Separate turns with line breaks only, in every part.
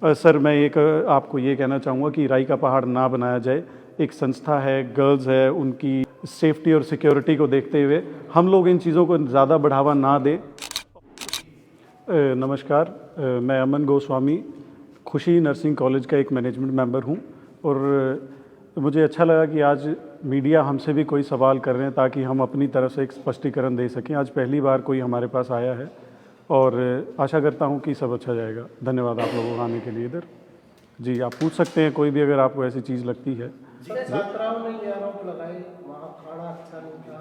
Sir मैं एक आपको ये कहना चाहूँगा कि राई का पहाड़ ना बनाया जाए। एक संस्था है, गर्ल्स है, उनकी सेफ्टी और सिक्योरिटी को देखते हुए हम लोग इन चीज़ों को ज़्यादा बढ़ावा ना दें। नमस्कार, मैं अमन गोस्वामी खुशी नर्सिंग कॉलेज का एक मैनेजमेंट मेंबर हूँ और मुझे अच्छा लगा कि आज मीडिया हमसे भी कोई सवाल कर रहे हैं ताकि हम अपनी तरफ से एक स्पष्टीकरण दे सकें। आज पहली बार कोई हमारे पास आया है और आशा करता हूँ कि सब अच्छा जाएगा। धन्यवाद आप लोगों को आने के लिए इधर। जी, आप पूछ सकते हैं कोई भी अगर आपको ऐसी चीज़ लगती है।
छात्राओं ने ये आरोप लगाए वहाँ खाना अच्छा नहीं था,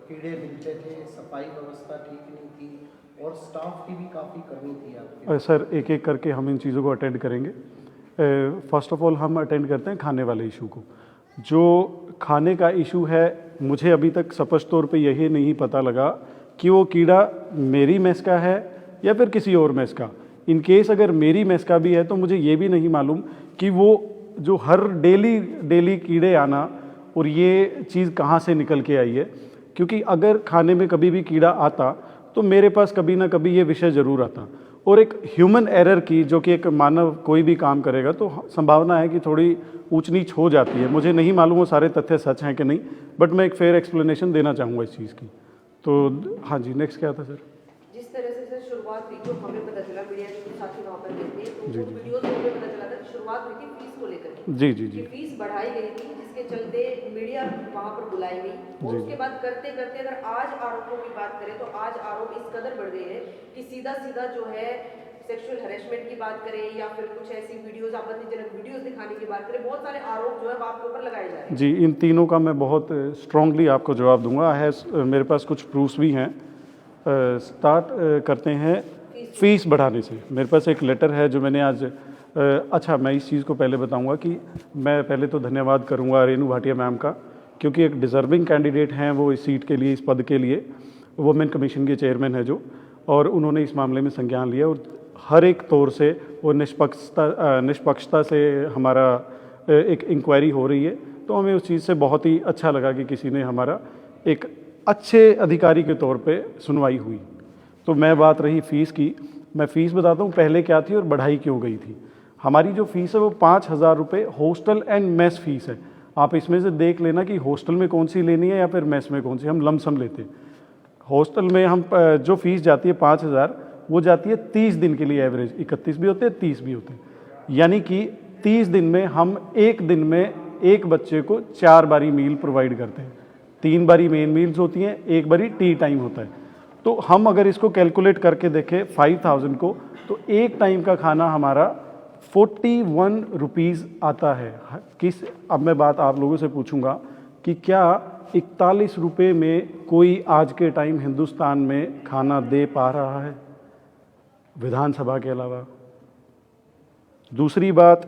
कीड़े मिलते थे, सफाई व्यवस्था ठीक नहीं थी और स्टाफ की भी काफ़ी कमी थी आपके।
सर एक एक करके हम इन चीज़ों को अटेंड करेंगे। फ़र्स्ट ऑफ ऑल हम अटेंड करते हैं खाने वाले इशू को। जो खाने का इशू है, मुझे अभी तक स्पष्ट तौर पे यही नहीं पता लगा कि वो कीड़ा मेरी मेस का है या फिर किसी और मेस का। इन केस अगर मेरी मेस का भी है तो मुझे ये भी नहीं मालूम कि वो जो हर डेली कीड़े आना और ये चीज़ कहाँ से निकल के आई है, क्योंकि अगर खाने में कभी भी कीड़ा आता तो मेरे पास कभी ना कभी ये विषय ज़रूर आता। और एक ह्यूमन एरर की, जो कि एक मानव कोई भी काम करेगा तो संभावना है कि थोड़ी ऊंच नीच हो जाती है। मुझे नहीं मालूम वो सारे तथ्य सच हैं कि नहीं, बट मैं एक फेयर एक्सप्लेनेशन देना चाहूँगा इस चीज़ की। तो हाँ जी, नेक्स्ट क्या था सर?
जिस तरह से सर शुरुआत हुई, जो हमें पता चला, मीडिया के साथी वहाँ पर गए थे, तो वीडियोस में हमें पता चला था कि शुरुआत हुई थी फीस को लेकर के।
जी जी जी।
फीस बढ़ाई गई थी जिसके चलते मीडिया वहाँ पर बुलाई गई और उसके बाद करते करते अगर आज आरोपों की बात करें तो आज आरोप इस कदर बढ़ गए हैं कि सीधा सीधा जो है सेक्सुअल हैरेसमेंट की बात करें या फिर कुछ ऐसी वीडियोस, आपत्तिजनक वीडियोस दिखाने की बात करें, बहुत सारे आरोप जो है आपके ऊपर लगाए जा रहे हैं।
जी, इन तीनों का मैं बहुत स्ट्रांगली आपको जवाब दूंगा। है मेरे पास कुछ प्रूफ्स भी हैं। स्टार्ट करते हैं फीस बढ़ाने से। मेरे पास एक लेटर है जो मैंने आज अच्छा, मैं इस चीज़ को पहले बताऊंगा कि मैं पहले तो धन्यवाद करूंगा रेणु भाटिया मैम का, क्योंकि एक डिज़र्विंग कैंडिडेट हैं वो इस सीट के लिए, इस पद के लिए। वुमेन कमीशन के चेयरमैन है जो, और उन्होंने इस मामले में संज्ञान लिया और हर एक तौर से वो निष्पक्षता से हमारा एक इंक्वायरी हो रही है। तो हमें उस चीज़ से बहुत ही अच्छा लगा कि किसी ने हमारा एक अच्छे अधिकारी के तौर पे सुनवाई हुई। तो मैं बात रही फ़ीस की, मैं फ़ीस बताता हूँ पहले क्या थी और बढ़ाई क्यों गई थी। हमारी जो फ़ीस है वो 5,000 रुपये हॉस्टल एंड मेस फ़ीस है। आप इसमें से देख लेना कि हॉस्टल में कौन सी लेनी है या फिर मेस में कौन सी। हम लमसम लेते हैं। हॉस्टल में हम जो फ़ीस जाती है 5,000, वो जाती है 30 दिन के लिए। एवरेज 31 भी होते हैं, 30 भी होते हैं। यानी कि 30 दिन में हम एक दिन में एक बच्चे को 4 बारी मील प्रोवाइड करते हैं। 3 बारी मेन मील्स होती हैं, 1 बारी टी टाइम होता है। तो हम अगर इसको कैलकुलेट करके देखें 5,000 को, तो एक टाइम का खाना हमारा 41 रुपीज़ आता है। अब मैं बात आप लोगों से पूछूंगा कि क्या 41 रुपये में कोई आज के टाइम हिंदुस्तान में खाना दे पा रहा है, विधानसभा के अलावा? दूसरी बात,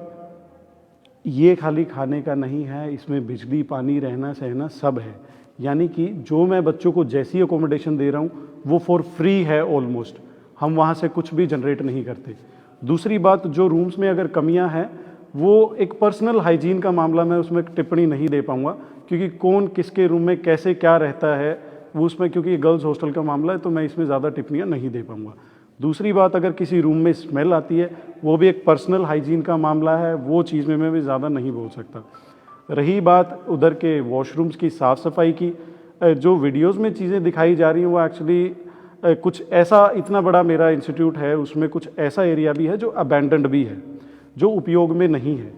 ये खाली खाने का नहीं है, इसमें बिजली, पानी, रहना सहना सब है। यानी कि जो मैं बच्चों को जैसी अकोमोडेशन दे रहा हूँ वो फॉर फ्री है ऑलमोस्ट। हम वहाँ से कुछ भी जनरेट नहीं करते। दूसरी बात, जो रूम्स में अगर कमियाँ हैं वो एक पर्सनल हाइजीन का मामला, मैं उसमें टिप्पणी नहीं दे पाऊँगा क्योंकि कौन किसके रूम में कैसे क्या रहता है वो उसमें, क्योंकि गर्ल्स हॉस्टल का मामला है तो मैं इसमें ज़्यादा टिप्पणियाँ नहीं दे पाऊँगा। दूसरी बात, अगर किसी रूम में स्मेल आती है वो भी एक पर्सनल हाइजीन का मामला है, वो चीज़ में मैं भी ज़्यादा नहीं बोल सकता। रही बात उधर के वॉशरूम्स की साफ़ सफाई की, जो वीडियोस में चीज़ें दिखाई जा रही हैं वो एक्चुअली कुछ ऐसा, इतना बड़ा मेरा इंस्टीट्यूट है उसमें कुछ ऐसा एरिया भी है जो अबैंडन्ड भी है, जो उपयोग में नहीं है।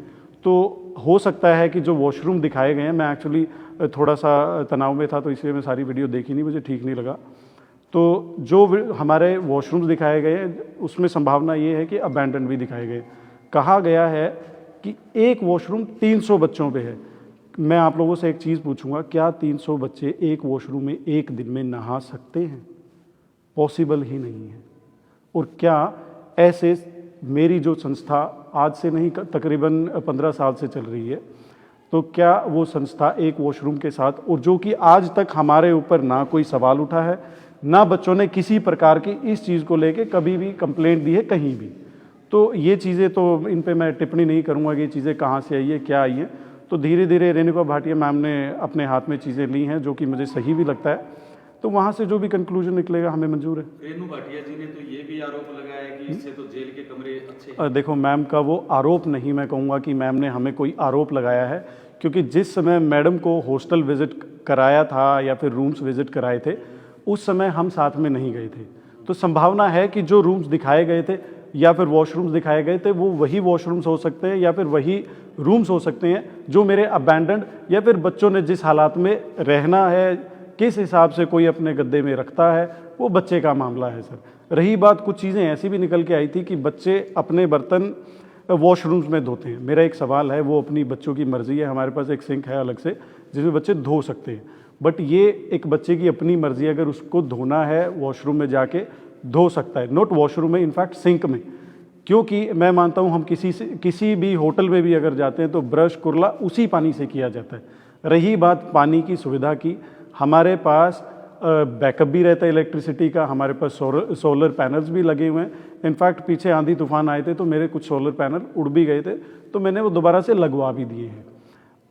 तो हो सकता है कि जो वॉशरूम दिखाए गए हैं, मैं एक्चुअली थोड़ा सा तनाव में था तो इसलिए मैं सारी वीडियो देखी नहीं, मुझे ठीक नहीं लगा। तो जो हमारे वॉशरूम्स दिखाए गए उसमें संभावना ये है कि अबैंडन भी दिखाए गए। कहा गया है कि एक वॉशरूम 300 बच्चों पे है। मैं आप लोगों से एक चीज़ पूछूंगा, क्या 300 बच्चे एक वॉशरूम में एक दिन में नहा सकते हैं? पॉसिबल ही नहीं है। और क्या ऐसे, मेरी जो संस्था आज से नहीं तकरीबन 15 साल से चल रही है, तो क्या वो संस्था एक वॉशरूम के साथ, और जो कि आज तक हमारे ऊपर ना कोई सवाल उठा है, ना बच्चों ने किसी प्रकार की इस चीज़ को लेके कभी भी कंप्लेंट दी है कहीं भी। तो ये चीज़ें तो इन पे मैं टिप्पणी नहीं करूँगा कि ये चीज़ें कहाँ से आई है, क्या आई है। तो धीरे धीरे रेणुका भाटिया मैम ने अपने हाथ में चीज़ें ली हैं, जो कि मुझे सही भी लगता है। तो वहाँ से जो भी कंक्लूजन निकलेगा हमें मंजूर है।
रेणु भाटिया जी ने तो ये भी आरोप लगाया कि इससे तो जेल के कमरे अच्छे
देखो मैम का वो आरोप नहीं, मैं कहूँगा कि मैम ने हमें कोई आरोप लगाया है, क्योंकि जिस समय मैडम को हॉस्टल विज़िट कराया था या फिर रूम्स विज़िट कराए थे उस समय हम साथ में नहीं गए थे। तो संभावना है कि जो रूम्स दिखाए गए थे या फिर वॉशरूम्स दिखाए गए थे वो वही वॉशरूम्स हो सकते हैं या फिर वही रूम्स हो सकते हैं जो मेरे अबैंडन्ड या फिर बच्चों ने जिस हालात में रहना है, किस हिसाब से कोई अपने गद्दे में रखता है, वो बच्चे का मामला है सर। रही बात, कुछ चीज़ें ऐसी भी निकल के आई थी कि बच्चे अपने बर्तन वॉशरूम्स में धोते हैं। मेरा एक सवाल है, वो अपनी बच्चों की मर्ज़ी है, हमारे पास एक सिंक है अलग से जिसमें बच्चे धो सकते हैं, बट ये एक बच्चे की अपनी मर्ज़ी, अगर उसको धोना है वॉशरूम में जाके धो सकता है, नॉट वॉशरूम में, इनफैक्ट सिंक में। क्योंकि मैं मानता हूँ हम किसी भी होटल में भी अगर जाते हैं तो ब्रश कुरला उसी पानी से किया जाता है। रही बात पानी की सुविधा की, हमारे पास बैकअप भी रहता है इलेक्ट्रिसिटी का, हमारे पास सोलर पैनल्स भी लगे हुए हैं। इनफैक्ट पीछे आंधी तूफान आए थे तो मेरे कुछ सोलर पैनल उड़ भी गए थे, तो मैंने वो दोबारा से लगवा भी दिए हैं।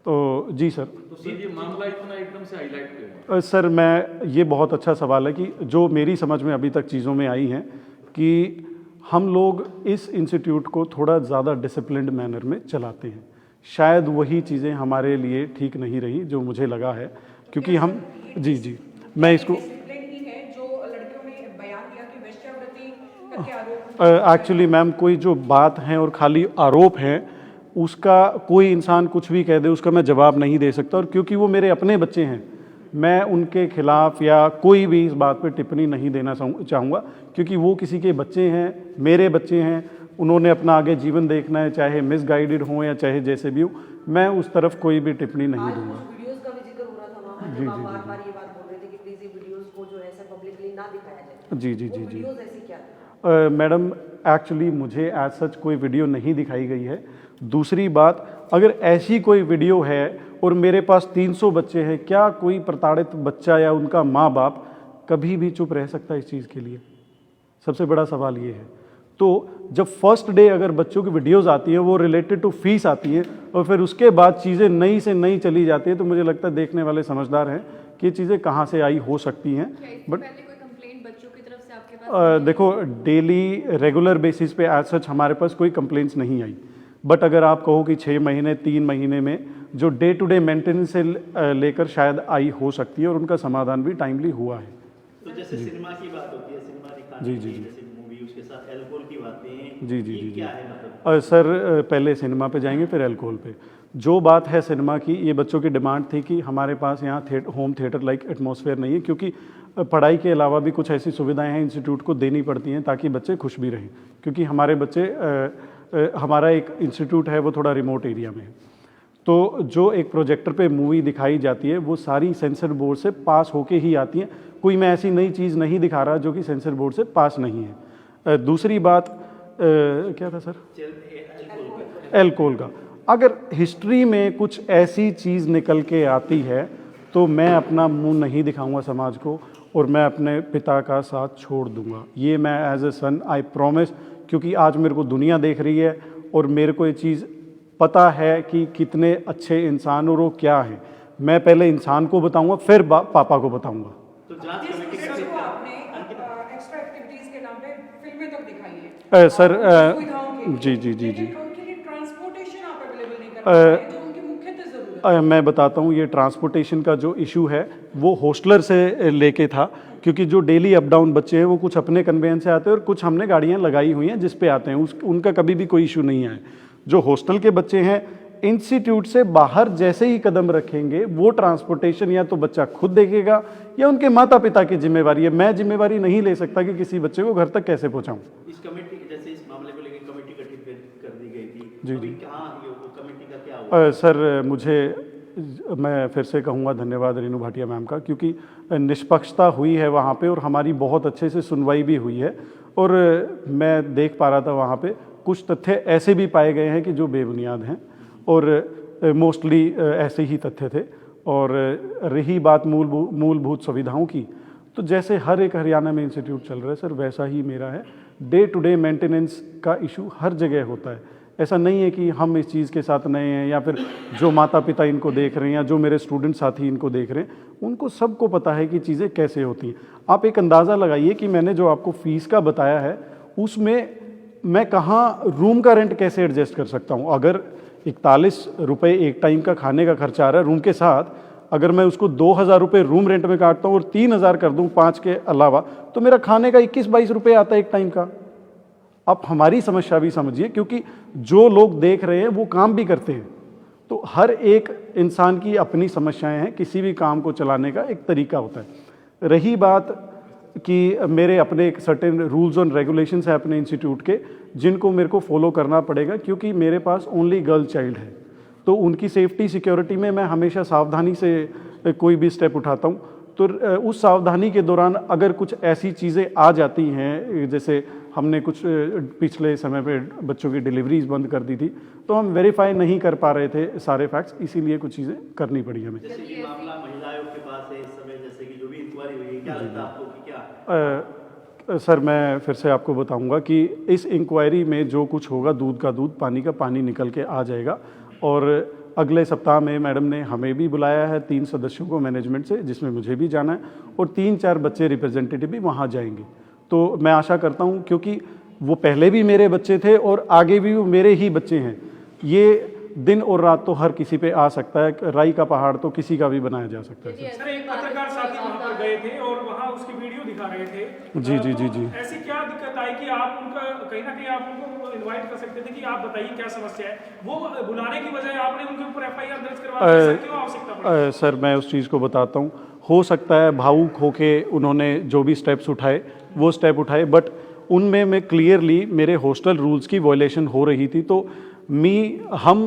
तो जी सर।
तो सर ये मामला इतना एकदम से हाईलाइट क्यों?
सर मैं, ये बहुत अच्छा सवाल है कि जो मेरी समझ में अभी तक चीज़ों में आई हैं कि हम लोग इस इंस्टीट्यूट को थोड़ा ज़्यादा डिसिप्लिन्ड मैनर में चलाते हैं। शायद वही चीज़ें हमारे लिए ठीक नहीं रही जो मुझे लगा है, क्योंकि हम जी मैं इसको एक्चुअली मैम कोई जो बात है और खाली आरोप हैं उसका कोई इंसान कुछ भी कह दे उसका मैं जवाब नहीं दे सकता, और क्योंकि वो मेरे अपने बच्चे हैं मैं उनके खिलाफ़ या कोई भी इस बात पर टिप्पणी नहीं देना चाहूँगा, क्योंकि वो किसी के बच्चे हैं, मेरे बच्चे हैं, उन्होंने अपना आगे जीवन देखना है, चाहे मिसगाइडेड हो या चाहे जैसे भी हो, मैं उस तरफ कोई भी टिप्पणी नहीं दूंगा।
वीडियोस का भी जिक्र हो रहा था वहाँ,
जी,
आप
जी,
बार-बार ये बात बोल रहे थे कि प्लीज ये वीडियोस को जो है ऐसे पब्लिकली ना दिखाया जाए।
जी
वीडियोस ऐसी क्या थी?
मैडम एक्चुअली मुझे एज सच कोई वीडियो नहीं दिखाई गई है। दूसरी बात, अगर ऐसी कोई वीडियो है और मेरे पास 300 बच्चे हैं, क्या कोई प्रताड़ित बच्चा या उनका माँ बाप कभी भी चुप रह सकता है इस चीज़ के लिए? सबसे बड़ा सवाल ये है। तो जब फर्स्ट डे अगर बच्चों की वीडियोस आती हैं वो रिलेटेड टू फीस आती है और फिर उसके बाद चीज़ें नई से नई चली जाती है, तो मुझे लगता है देखने वाले समझदार हैं कि ये चीज़ें कहाँ से आई हो सकती हैं। बट देखो डेली रेगुलर बेसिस पे एज सच हमारे पास कोई कंप्लेंट्स नहीं आई, बट अगर आप कहो कि 6 महीने 3 महीने में जो डे टू डे मेंटेनेंस से लेकर शायद आई हो सकती है और उनका समाधान भी टाइमली हुआ है।
तो जैसे सिनेमा की बात होती है, सिनेमा दिखाने
जी,
की,
जी।
जैसे मूवी उसके साथ अल्कोहल की बातें हैं,
जी, जी,
ये
जी,
क्या
जी।
है मतलब?
सर पहले सिनेमा पे जाएंगे फिर अल्कोहल पे। जो बात है सिनेमा की, ये बच्चों की डिमांड थी कि हमारे पास यहाँ होम थिएटर लाइक एटमॉस्फेयर नहीं है, क्योंकि पढ़ाई के अलावा भी कुछ ऐसी सुविधाएं हैं इंस्टीट्यूट को देनी पड़ती हैं ताकि बच्चे खुश भी रहें, क्योंकि हमारे बच्चे हमारा एक इंस्टीट्यूट है वो थोड़ा रिमोट एरिया में है। तो जो एक प्रोजेक्टर पे मूवी दिखाई जाती है वो सारी सेंसर बोर्ड से पास होके ही आती हैं, कोई मैं ऐसी नई चीज़ नहीं दिखा रहा जो कि सेंसर बोर्ड से पास नहीं है। दूसरी बात क्या था सर? अल्कोहल का। अगर हिस्ट्री में कुछ ऐसी चीज़ निकल के आती है तो मैं अपना मुंह नहीं दिखाऊंगा समाज को और मैं अपने पिता का साथ छोड़ दूंगा। ये मैं as a sun I promise, क्योंकि आज मेरे को दुनिया देख रही है और मेरे को ये चीज़ पता है कि कितने अच्छे इंसान और वो क्या है। मैं पहले इंसान को बताऊंगा फिर पापा को बताऊंगा।
तो जांच कमेटी का
को आपने एक्स्ट्रा एक्टिविटीज के नाम पे फिल्में तक दिखाई है
सर
सुविधाओं के लिए,
जी जी जी जी
लेकिन उनके लिए ट्रांसपोर्टेशन आप अवेलेबल नहीं कर पा रहे हैं, जो उनकी मुख्यतः जरूरत है।
मैं बताता हूँ, ये ट्रांसपोर्टेशन का जो इशू है वो हॉस्टलर से लेके था, क्योंकि जो डेली अप डाउन बच्चे हैं वो कुछ अपने कन्वेंस से आते हैं और कुछ हमने गाड़ियाँ लगाई हुई हैं जिस पे आते हैं, उनका कभी भी कोई इशू नहीं है। जो हॉस्टल के बच्चे हैं इंस्टीट्यूट से बाहर जैसे ही कदम रखेंगे वो ट्रांसपोर्टेशन या तो बच्चा खुद देखेगा या उनके माता पिता की जिम्मेवारी है। मैं जिम्मेवारी नहीं ले सकता कि किसी बच्चे को घर तक कैसे पहुँचाऊँ।
इस कमेटी, जैसे इस मामले को लेकर कमेटी गठित कर दी गई थी,
जी,
अभी
जी।
कहाँ ये वो कमेटी का क्या हुआ?
सर मैं फिर से कहूँगा धन्यवाद रेणु भाटिया मैम का, क्योंकि निष्पक्षता हुई है वहाँ पे और हमारी बहुत अच्छे से सुनवाई भी हुई है। और मैं देख पा रहा था वहाँ पे कुछ तथ्य ऐसे भी पाए गए हैं कि जो बेबुनियाद हैं और मोस्टली ऐसे ही तथ्य थे। और रही बात मूलभूत सुविधाओं की, तो जैसे हर एक हरियाणा में इंस्टीट्यूट चल रहा है सर वैसा ही मेरा है। डे टू डे मेंटेनेंस का इशू हर जगह होता है। ऐसा नहीं है कि हम इस चीज़ के साथ नए हैं या फिर जो माता पिता इनको देख रहे हैं या जो मेरे स्टूडेंट साथी इनको देख रहे हैं, उनको सबको पता है कि चीज़ें कैसे होती हैं। आप एक अंदाज़ा लगाइए कि मैंने जो आपको फ़ीस का बताया है उसमें मैं कहाँ रूम का रेंट कैसे एडजस्ट कर सकता हूँ। अगर 41 रुपये एक टाइम का खाने का खर्चा आ रहा है रूम के साथ, अगर मैं उसको 2000 रुपये रूम रेंट में काटता हूँ और 3000 कर दूँ 5 के अलावा, तो मेरा खाने का 21-22 रुपये आता है एक टाइम का। आप हमारी समस्या भी समझिए, क्योंकि जो लोग देख रहे हैं वो काम भी करते हैं। तो हर एक इंसान की अपनी समस्याएं हैं, किसी भी काम को चलाने का एक तरीका होता है। रही बात कि मेरे अपने एक सर्टेन रूल्स और रेगुलेशंस है अपने इंस्टीट्यूट के, जिनको मेरे को फॉलो करना पड़ेगा, क्योंकि मेरे पास ओनली गर्ल चाइल्ड है। तो उनकी सेफ्टी सिक्योरिटी में मैं हमेशा सावधानी से कोई भी स्टेप उठाता हूँ। तो उस सावधानी के दौरान अगर कुछ ऐसी चीज़ें आ जाती हैं, जैसे हमने कुछ पिछले समय पे बच्चों की डिलीवरीज बंद कर दी थी, तो हम वेरीफाई नहीं कर पा रहे थे सारे फैक्ट्स, इसीलिए कुछ चीज़ें करनी पड़ी हमें।
जैसे कि मामला महिला आयोग के पास है इस समय, जैसे कि जो भी इंक्वायरी हुई है, क्या लगता है आपको कि क्या?
सर मैं फिर से आपको बताऊंगा कि इस इंक्वायरी में जो कुछ होगा, दूध का दूध पानी का पानी निकल के आ जाएगा। और अगले सप्ताह में मैडम ने हमें भी बुलाया है 3 सदस्यों को मैनेजमेंट से, जिसमें मुझे भी जाना है, और 3-4 बच्चे रिप्रेजेंटेटिव भी वहाँ जाएंगे। तो मैं आशा करता हूँ, क्योंकि वो पहले भी मेरे बच्चे थे और आगे भी वो मेरे ही बच्चे हैं। ये दिन और रात तो हर किसी पे आ सकता है, राई का पहाड़ तो किसी का भी बनाया जा सकता है।
सर एक पत्रकार साथी वहाँ पर गए थे और वहाँ उसकी वीडियो दिखा रहे थे।
जी जी जी जी।
ऐसी क्या दिक्कत आई कि आप उनका कहीं ना कहीं आप उनको इनवाइट कर सकते थे कि आप बताइए क्या समस्या है, वो बुलाने की बजाय आपने उनके ऊपर FIR दर्ज करवा दी, ऐसा क्यों आवश्यकता पड़ी?
सर मैं उस चीज़ को बताता हूँ। हो सकता है भावुक होके उन्होंने जो भी स्टेप्स उठाए वो स्टेप उठाए, बट उनमें मैं क्लियरली मेरे हॉस्टल रूल्स की वायलेशन हो रही थी। तो हम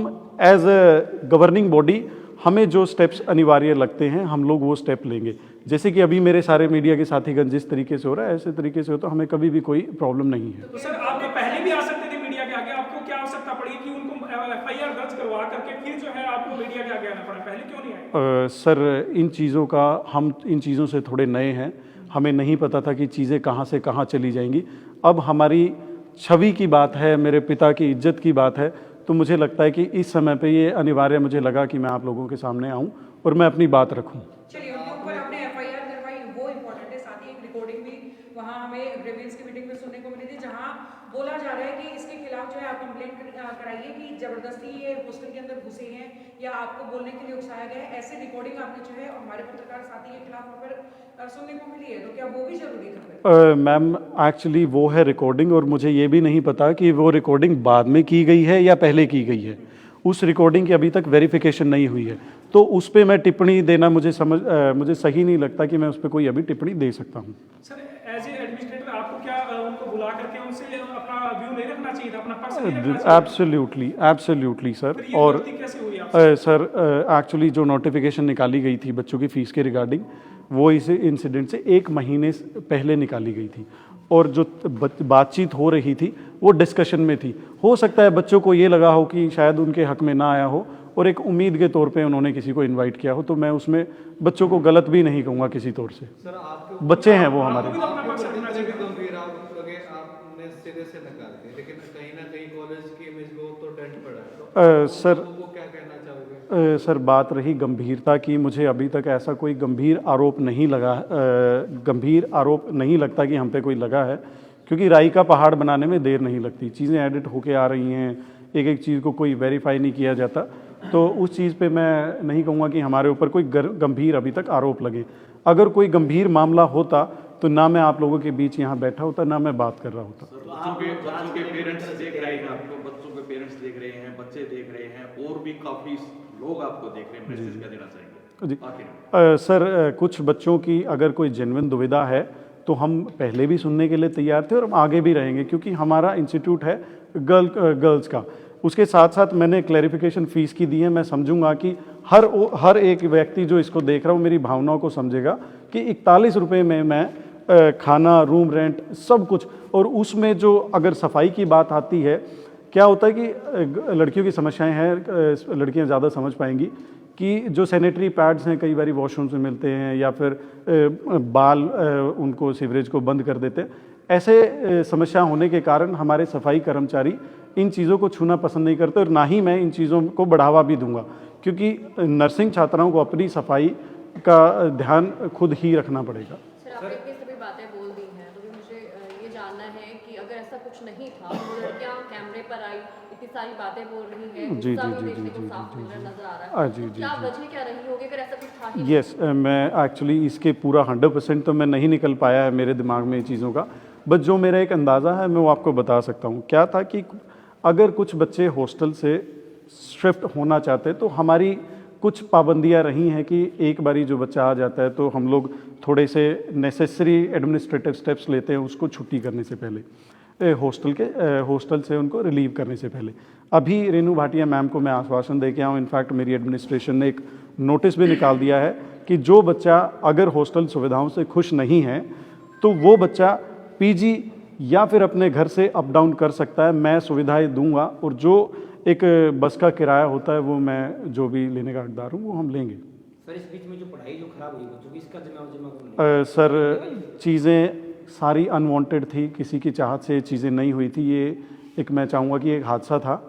एज अ गवर्निंग बॉडी हमें जो स्टेप्स अनिवार्य लगते हैं हम लोग वो स्टेप लेंगे। जैसे कि अभी मेरे सारे मीडिया के साथीगण जिस तरीके से हो रहा है, ऐसे तरीके से हो, तो हमें कभी भी कोई प्रॉब्लम नहीं है।
तो सर आप तो पहले भी आ सकते थे मीडिया के आगे, आपको क्या आवश्यकता पड़ी कि उनको FIR दर्ज करवा करके फिर जो है आपको मीडिया के आगे आना पड़ा, पहले क्यों नहीं आए?
सर इन चीज़ों का, हम इन चीज़ों से थोड़े नए हैं, हमें नहीं पता था कि चीज़ें कहाँ से कहाँ चली जाएंगी। अब हमारी छवि की बात है, मेरे पिता की इज्जत की बात है, तो मुझे लगता है कि इस समय पे ये अनिवार्य मुझे लगा कि मैं आप लोगों के सामने आऊं और मैं अपनी बात रखूं।
चलिए उनके ऊपर आपने FIR करवाई, वो इम्पोर्टेंट है। साथ ही एक रिकॉर्डिंग भी वहाँ हमें ग्रेवियंस की मीटिंग में सुनने को मिली थी, जहाँ बोला जा रहा है कि इसके खिलाफ जो है आप कंप्लेंट कराइए कि जबरदस्ती ये हॉस्टल के अंदर घुसे हैं या आपको बोलने के लिए उकसाया गया है। ऐसे रिकॉर्डिंग आपने जो है हमारे पत्रकार साथी के खिलाफ वहाँ पर सुनने को मिली है, तो क्या वो भी जरूरी था?
मैम एक्चुअली वो है रिकॉर्डिंग, और मुझे ये भी नहीं पता कि वो रिकॉर्डिंग बाद में की गई है या पहले की गई है। उस रिकॉर्डिंग की अभी तक वेरिफिकेशन नहीं हुई है, तो उस पर मैं टिप्पणी देना मुझे सही नहीं लगता कि मैं उस पर कोई अभी टिप्पणी दे सकता हूँ।
सर एज ए एडमिनिस्ट्रेटर आपको क्या उनको बुला करके उनसे अपना व्यू नहीं रखना चाहिए था, अपना पक्ष नहीं रखना चाहिए?
Absolutely sir.
फिर ये
और
गलती कैसे हुई आपसे?
सर एक्चुअली जो नोटिफिकेशन निकाली गई थी बच्चों की फ़ीस के रिगार्डिंग, वो इस इंसिडेंट से 1 महीने पहले निकाली गई थी, और जो बातचीत हो रही थी वो डिस्कशन में थी। हो सकता है बच्चों को ये लगा हो कि शायद उनके हक में ना आया हो, और एक उम्मीद के तौर पे उन्होंने किसी को इनवाइट किया हो, तो मैं उसमें बच्चों को गलत भी नहीं कहूँगा किसी तौर से।
सर आपके
बच्चे हैं वो हमारे।
आपको भी तो अपना पक्ष रखना चाहिए।
गंभीर आप लगे, आपने सिरे से नकार दी, लेकिन कहीं ना कहीं कॉलेज की इमेज को तो डेंट पड़ा है। तो
सर
वो क्या कहना चाहोगे?
सर बात रही गंभीरता की, मुझे अभी तक ऐसा कोई गंभीर आरोप नहीं लगा, गंभीर आरोप नहीं लगता कि हम पे कोई लगा है, क्योंकि राई का पहाड़ बनाने में देर नहीं लगती। चीज़ें एडिट होके आ रही हैं, एक एक चीज़ को कोई वेरीफाई नहीं किया जाता, तो उस चीज़ पे मैं नहीं कहूँगा कि हमारे ऊपर कोई गंभीर अभी तक आरोप लगे। अगर कोई गंभीर मामला होता तो ना मैं आप लोगों के बीच यहाँ बैठा होता, ना मैं बात कर रहा होता।
बच्चों के पेरेंट्स देख रहे हैं आपको, बच्चों के पेरेंट्स देख रहे हैं, बच्चे देख रहे हैं, और भी काफ़ी लोग आपको देख रहे हैं, मैसेज क्या देना चाहेंगे?
जी
आखिर
सर कुछ बच्चों की अगर कोई जेन्युइन दुविधा है तो हम पहले भी सुनने के लिए तैयार थे और हम आगे भी रहेंगे, क्योंकि हमारा इंस्टीट्यूट है गर्ल्स का। उसके साथ साथ मैंने क्लैरिफिकेशन फ़ीस की दी है। मैं समझूंगा कि हर एक व्यक्ति जो इसको देख रहा हो मेरी भावनाओं को समझेगा कि 41 रुपये में मैं खाना, रूम रेंट, सब कुछ, और उसमें जो अगर सफाई की बात आती है, क्या होता है कि लड़कियों की समस्याएं हैं, लड़कियां ज़्यादा समझ पाएंगी कि जो सैनिटरी पैड्स हैं कई बार वॉशरूम्स में मिलते हैं, या फिर बाल उनको सीवरेज को बंद कर देते हैं। ऐसे समस्या होने के कारण हमारे सफाई कर्मचारी इन चीज़ों को छूना पसंद नहीं करते, और ना ही मैं इन चीज़ों को बढ़ावा भी दूंगा, क्योंकि नर्सिंग छात्राओं को अपनी सफाई का ध्यान खुद ही रखना पड़ेगा।
सर आपने इतनी सभी बातें बोल दी हैं, तो भी मुझे ये जानना है कि अगर ऐसा कुछ नहीं था, वो
इतनी सारी बातें बोल रही हैं,
जी,
गुस्सा
जी,
भी
जी,
देखने
जी,
को
जी,
साफ
जी,
सुथरा
जी।
नजर आ रहा
हाँ,
है।
जी,
तो
जी,
क्या
जी।
वजह क्या रही होगी अगर ऐसा कुछ था ही?
यस, मैं एक्चुअली इसके पूरा 100% तो मैं नहीं निकल पाया है मेरे दिमाग में ये चीज़ों का, बट जो मेरा एक अंदाज़ा है मैं वो आपको बता सकता हूँ। क्या था कि अगर कुछ बच्चे हॉस्टल से शिफ्ट होना चाहते तो हमारी कुछ पाबंदियाँ रही हैं कि एक बारी जो बच्चा आ जाता है तो हम लोग थोड़े से नेसेसरी एडमिनिस्ट्रेटिव स्टेप्स लेते हैं उसको छुट्टी करने से पहले, हॉस्टल से उनको रिलीव करने से पहले। अभी रेनू भाटिया मैम को मैं आश्वासन दे के आया हूँ, इनफैक्ट मेरी एडमिनिस्ट्रेशन ने एक नोटिस भी निकाल दिया है कि जो बच्चा अगर हॉस्टल सुविधाओं से खुश नहीं है तो वो बच्चा पीजी या फिर अपने घर से अप डाउन कर सकता है, मैं सुविधाएं दूंगा, और जो एक बस का किराया होता है वो मैं जो भी लेने का हकदार हूँ वो हम लेंगे।
सर इस बीच में जो पढ़ाई जो खराब हुई बच्चों की, इसका जिम्मा कौन?
सर चीज़ें सारी अनवांटेड थी, किसी की चाहत से चीज़ें नहीं हुई थी, ये एक मैं चाहूँगा कि एक हादसा था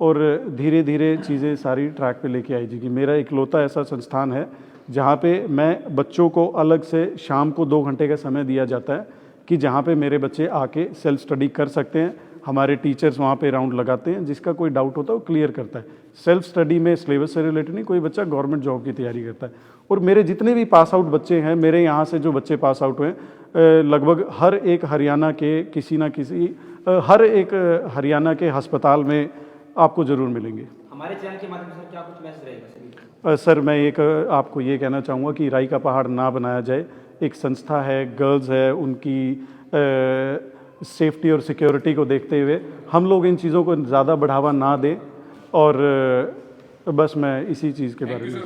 और धीरे धीरे चीज़ें सारी ट्रैक पे लेके आई जी। कि मेरा इकलौता ऐसा संस्थान है जहाँ पे मैं बच्चों को अलग से शाम को 2 घंटे का समय दिया जाता है कि जहाँ पे मेरे बच्चे आके सेल्फ स्टडी कर सकते हैं। हमारे टीचर्स वहाँ पे राउंड लगाते हैं, जिसका कोई डाउट होता है वो क्लियर करता है। सेल्फ स्टडी में सिलेबस से रिलेटेड नहीं, कोई बच्चा गवर्नमेंट जॉब की तैयारी करता है। और मेरे जितने भी पास आउट बच्चे हैं, मेरे यहाँ से जो बच्चे पास आउट हुए लगभग हर एक हरियाणा के किसी ना किसी हर एक हरियाणा के अस्पताल में आपको ज़रूर मिलेंगे।
हमारे चैनल के माध्यम से क्या कुछ मैसेज रहेगा सर?
सर मैं एक आपको ये कहना चाहूँगा कि राई का पहाड़ ना बनाया जाए। एक संस्था है, गर्ल्स है, उनकी सेफ्टी और सिक्योरिटी को देखते हुए हम लोग इन चीज़ों को ज़्यादा बढ़ावा ना दें, और बस मैं इसी चीज़ के बारे में